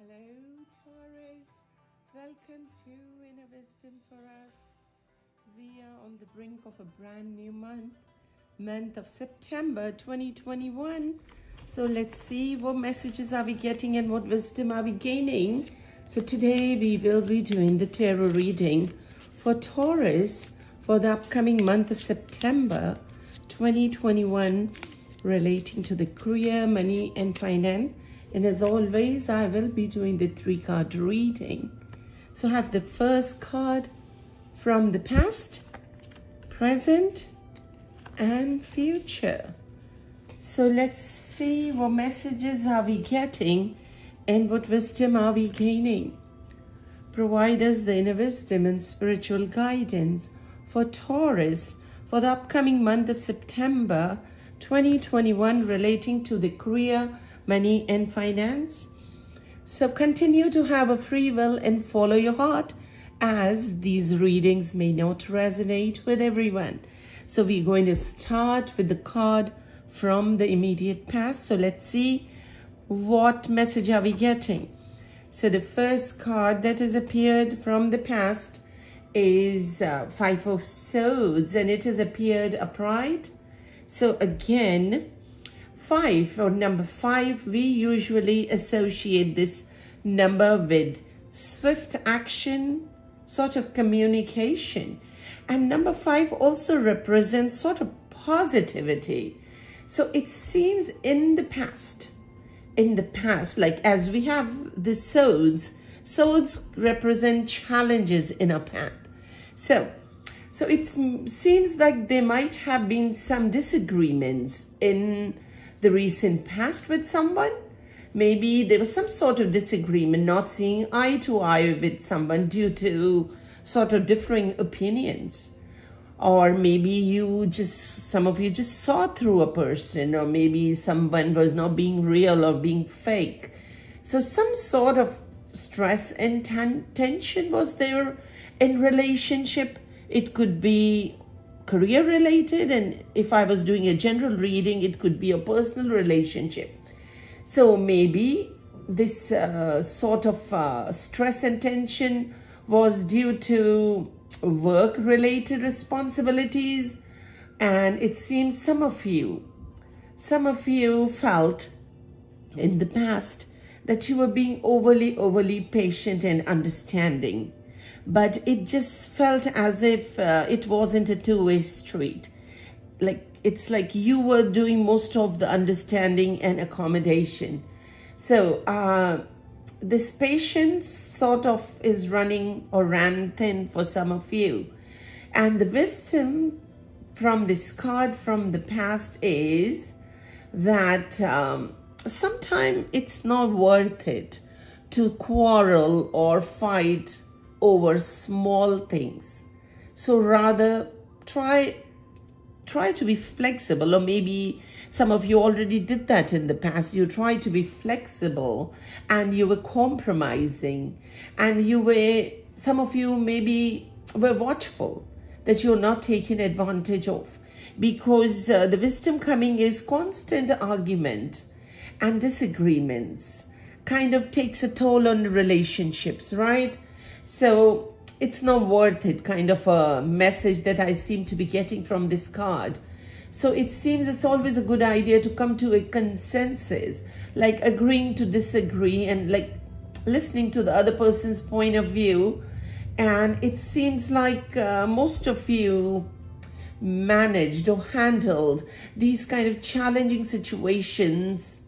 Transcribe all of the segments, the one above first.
Hello, Taurus. Welcome to Inner Wisdom for Us. We are on the brink of a brand new month of September 2021. So let's see what messages are we getting and what wisdom are we gaining. So today we will be doing the tarot reading for Taurus for the upcoming month of September 2021, relating to the career, money, and finance. And as always, I will be doing the 3-card reading. So I have the first card from the past, present, and future. So let's see what messages are we getting and what wisdom are we gaining. Provide us the inner wisdom and spiritual guidance for Taurus for the upcoming month of September 2021, relating to the career, money, and finance. So continue to have a free will and follow your heart, as these readings may not resonate with everyone. So we're going to start with the card from the immediate past. So let's see what message are we getting. So the first card that has appeared from the past is 5 of Swords, and it has appeared upright. So again, 5 or number 5, we usually associate this number with swift action, sort of communication. And number 5 also represents sort of positivity. So it seems in the past, like as we have the swords represent challenges in our path. So it seems like there might have been some disagreements in the recent past with someone. Maybe there was some sort of disagreement, not seeing eye to eye with someone due to sort of differing opinions. Or maybe some of you just saw through a person, or maybe someone was not being real or being fake. So some sort of stress and tension was there in relationship. It could be career related, and if I was doing a general reading, it could be a personal relationship. So maybe this sort of stress and tension was due to work related responsibilities, and it seems some of you felt in the past that you were being overly patient and understanding. But it just felt as if it wasn't a two-way street. It's like you were doing most of the understanding and accommodation. So this patience sort of is running or ran thin for some of you. And the wisdom from this card from the past is that sometimes it's not worth it to quarrel or fight over small things. So rather try to be flexible, or maybe some of you already did that in the past. You tried to be flexible and you were compromising, and some of you maybe were watchful that you're not taken advantage of, because the wisdom coming is constant argument and disagreements kind of takes a toll on relationships, right? So it's not worth it, kind of a message that I seem to be getting from this card. So it seems it's always a good idea to come to a consensus, like agreeing to disagree and like listening to the other person's point of view. And it seems like most of you managed or handled these kind of challenging situations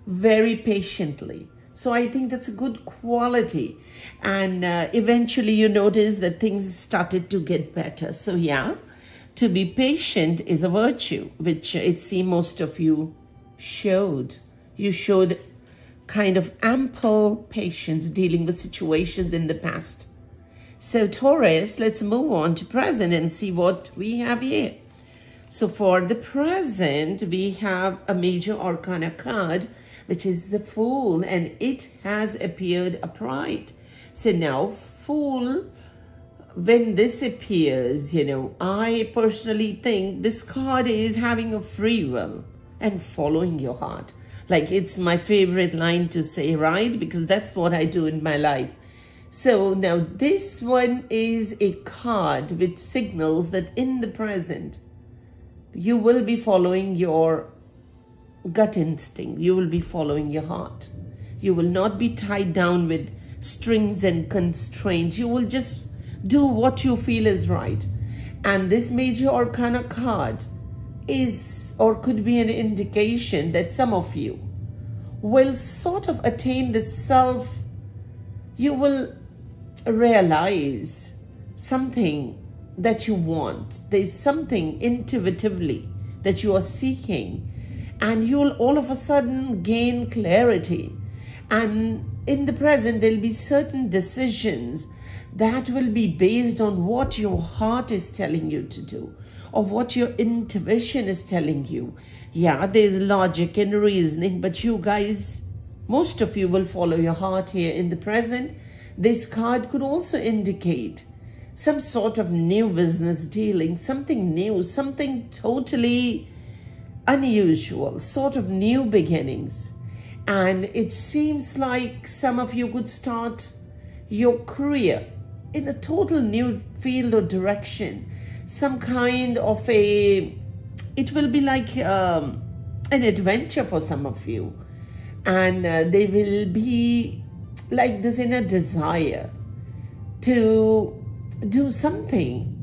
very patiently. So I think that's a good quality. And eventually you notice that things started to get better. So yeah, to be patient is a virtue, which it seems most of you showed. You showed kind of ample patience dealing with situations in the past. So Taurus, let's move on to present and see what we have here. So for the present, we have a major arcana card, which is the Fool, and it has appeared upright. So now, Fool, when this appears, I personally think this card is having a free will and following your heart. Like, it's my favorite line to say, right? Because that's what I do in my life. So now this one is a card which signals that in the present, you will be following your gut instinct. You will be following your heart. You will not be tied down with strings and constraints. You will just do what you feel is right. And this Major Arcana card is, or could be, an indication that some of you will sort of attain the self. You will realize something that you want. There's something intuitively that you are seeking, and you'll all of a sudden gain clarity. And in the present, there'll be certain decisions that will be based on what your heart is telling you to do, or what your intuition is telling you. Yeah, there's logic and reasoning, but you guys, most of you will follow your heart here in the present. This card could also indicate some sort of new business dealing, something new, something totally unusual, sort of new beginnings. And it seems like some of you could start your career in a total new field or direction. Some kind of it will be like an adventure for some of you. And they will be like this inner desire to do something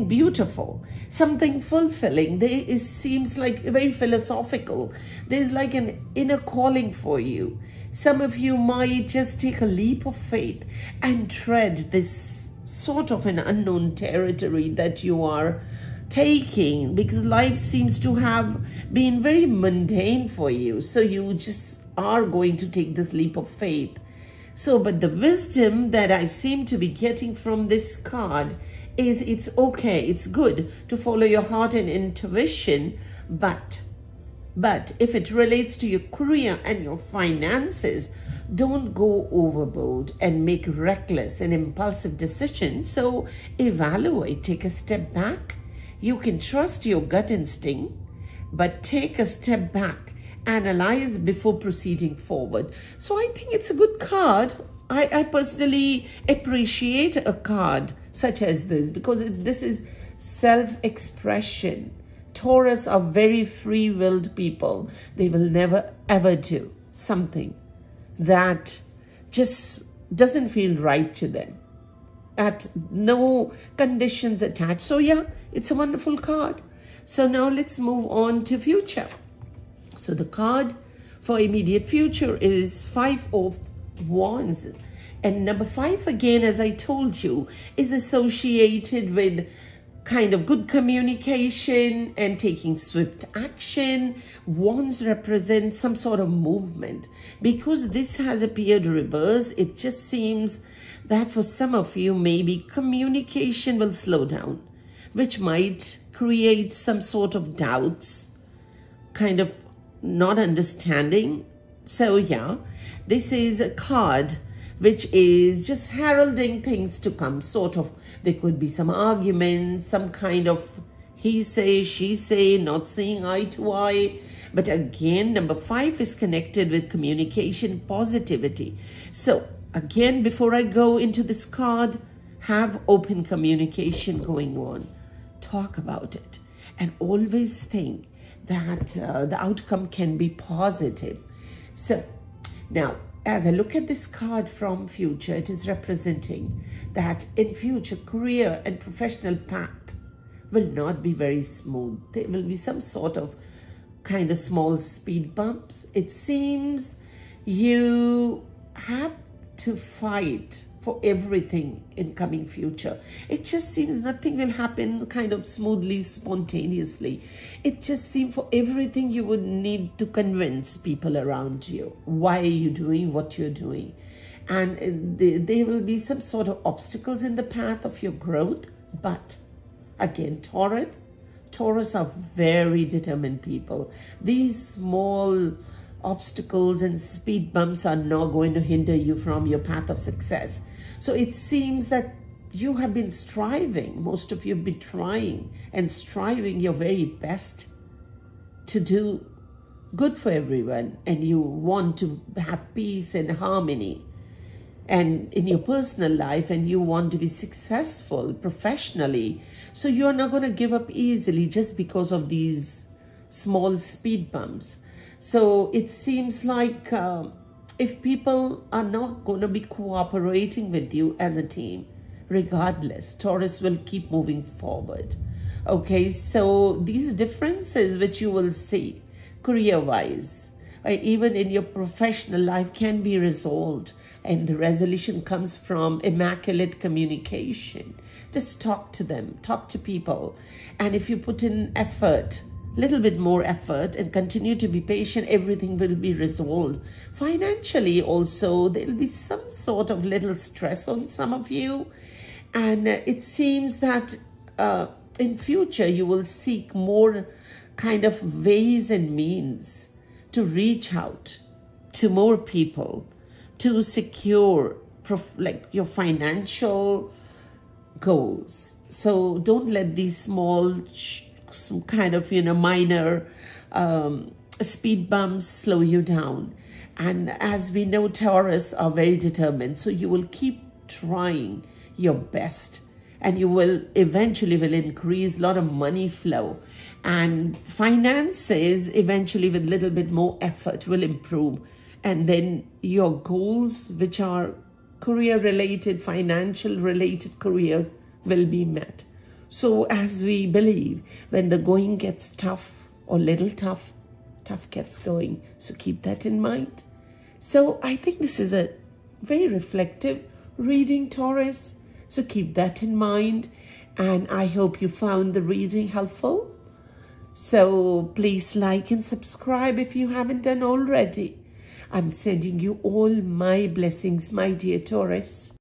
beautiful, something fulfilling. It seems like very philosophical. There's like an inner calling for you. Some of you might just take a leap of faith and tread this sort of an unknown territory that you are taking, because life seems to have been very mundane for you. So you just are going to take this leap of faith. So, but the wisdom that I seem to be getting from this card is it's okay, it's good to follow your heart and intuition, but if it relates to your career and your finances, don't go overboard and make reckless and impulsive decisions. So evaluate, take a step back. You can trust your gut instinct, but take a step back. Analyze before proceeding forward. So I think it's a good card. I personally appreciate a card such as this, because this is self-expression. Taurus are very free-willed people. They will never ever do something that just doesn't feel right to them, at no conditions attached. So yeah, it's a wonderful card. So now let's move on to future. So the card for immediate future is 5 of Wands. And number 5, again, as I told you, is associated with kind of good communication and taking swift action. Wands represent some sort of movement. Because this has appeared reverse, it just seems that for some of you, maybe communication will slow down, which might create some sort of doubts, kind of not understanding. So yeah, this is a card which is just heralding things to come, sort of. There could be some arguments, some kind of he say, she say, not seeing eye to eye. But again, number 5 is connected with communication, positivity. So again, before I go into this card, have open communication going on. Talk about it, and always think that the outcome can be positive. So now, as I look at this card from future, it is representing that in future, career and professional path will not be very smooth. There will be some sort of kind of small speed bumps. It seems you have to fight for everything in coming future. It just seems nothing will happen kind of smoothly, spontaneously. It just seems for everything you would need to convince people around you why are you doing what you're doing. And there will be some sort of obstacles in the path of your growth. But again, Taurus are very determined people. These small obstacles and speed bumps are not going to hinder you from your path of success. So it seems that you have been striving, most of you have been trying and striving your very best to do good for everyone and you want to have peace and harmony and in your personal life, and you want to be successful professionally, so you're not going to give up easily just because of these small speed bumps. So it seems like if people are not going to be cooperating with you as a team, regardless, Taurus will keep moving forward. Okay, so these differences which you will see career-wise, even in your professional life, can be resolved. And the resolution comes from immaculate communication. Just talk to them, talk to people. And if you put in effort, little bit more effort, and continue to be patient, everything will be resolved. Financially also, there will be some sort of little stress on some of you. And it seems that in future, you will seek more kind of ways and means to reach out to more people, to secure like your financial goals. So don't let these small some kind of minor speed bumps slow you down. And as we know, Taurus are very determined, so you will keep trying your best, and you will eventually will increase a lot of money flow, and finances eventually with little bit more effort will improve. And then your goals, which are career related, financial related careers, will be met. So as we believe, when the going gets tough or little tough, tough gets going. So keep that in mind. So I think this is a very reflective reading, Taurus. So keep that in mind. And I hope you found the reading helpful. So please like and subscribe if you haven't done already. I'm sending you all my blessings, my dear Taurus.